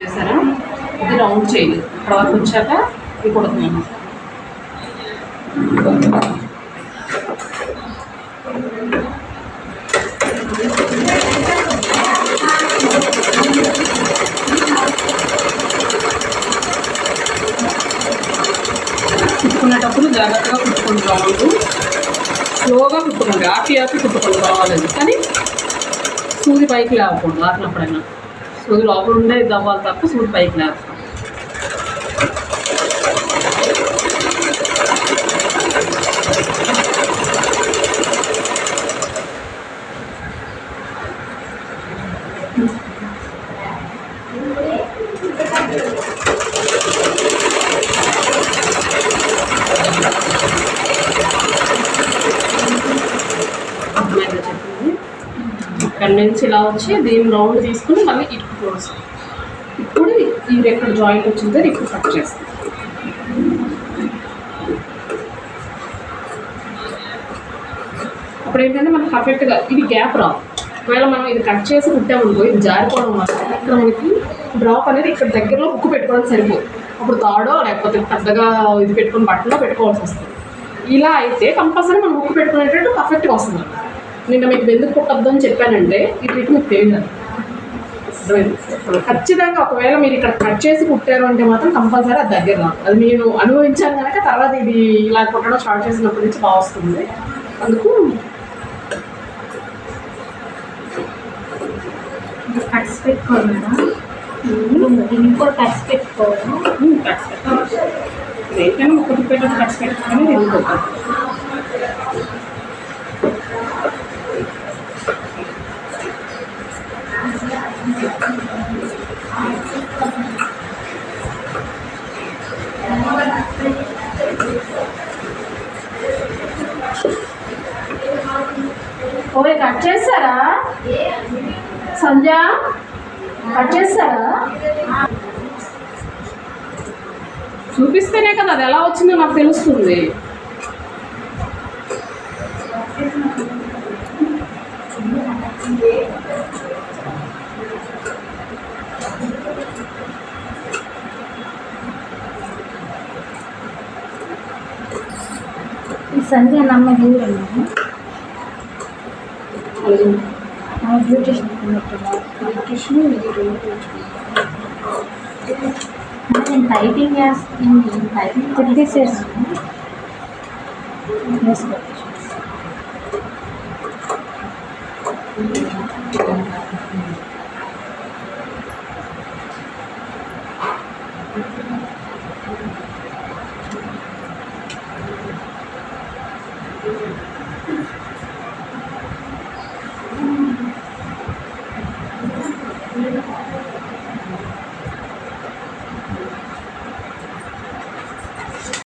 చేశారా? ఇది రౌండ్ చేయాలి. ఇక్కడ వరకు వచ్చాక ఇది కొడుతున్నాను. కుట్టుకునేటప్పుడు జాగ్రత్తగా కుట్టుకోండి. రౌండ్ స్లోగా కుట్టుకోండి. ఆపి కుట్టుకోండి కావాలని, కానీ సూది పైకి లేవకూడదు. ఆపినప్పుడైనా సూది లోపల ఉండే ఇది అవ్వాలి తప్ప సూది పైకి లేకపోతే. ఇక్కడ నుంచి ఇలా వచ్చి దీన్ని రౌండ్ తీసుకుని మళ్ళీ ఇటు క్లోజ్. ఇప్పుడు ఇది ఎక్కడ జాయింట్ వచ్చిందో ఇప్పుడు కట్ చేస్తాం. అప్పుడు ఏంటంటే మనకు పర్ఫెక్ట్గా ఇది గ్యాప్ రావు. ఒకవేళ మనం ఇది కట్ చేసి కుట్టామనుకో ఇది జారిపోవడం వల్ల ఇక్కడ మనకి డ్రాప్ అనేది ఇక్కడ దగ్గరలో హుక్కు పెట్టుకోవడం సరిపోదు. అప్పుడు తాడో లేకపోతే పెద్దగా ఇది పెట్టుకుని బట్టలో పెట్టుకోవాల్సి వస్తుంది. ఇలా అయితే కంపల్సరీ మనం హుక్కు పెట్టుకునేటట్టు పర్ఫెక్ట్గా వస్తుంది. నిన్న మీకు ఎందుకు కుట్టద్దు అని చెప్పానంటే ఈ ట్రిక్ మీకు తెలియదు. ఖచ్చితంగా ఒకవేళ మీరు ఇక్కడ కట్ చేసి కుట్టారు అంటే మాత్రం కంపల్సరీ అది దగ్గర రాదు. అది నేను అనుభవించాను కనుక తర్వాత ఇది ఇలా కుట్టడం స్టార్ట్ చేసినప్పటి నుంచి బాగా వస్తుంది. అందుకు కట్స్ పెట్టుకోవాలి మేడం. కూడా కట్స్ పెట్టుకోవాలి. కట్స్ పెట్టుకోవాలి. దేనికైనా ఒకటి పెట్టడం కట్స్ పెట్టుకొని వెళ్ళిపోతాం. ఓకే, కట్ చేస్తారా సంధ్య? కట్ చేస్తారా? చూపిస్తేనే కదా అది ఎలా వచ్చిందో నాకు తెలుస్తుంది. ఈ సంధ్య నమ్మ దూరం బ్యూటిషియన్ నేను టైపింగ్ చేస్తాను. టైపింగ్ కుట్టేసేస్తాను.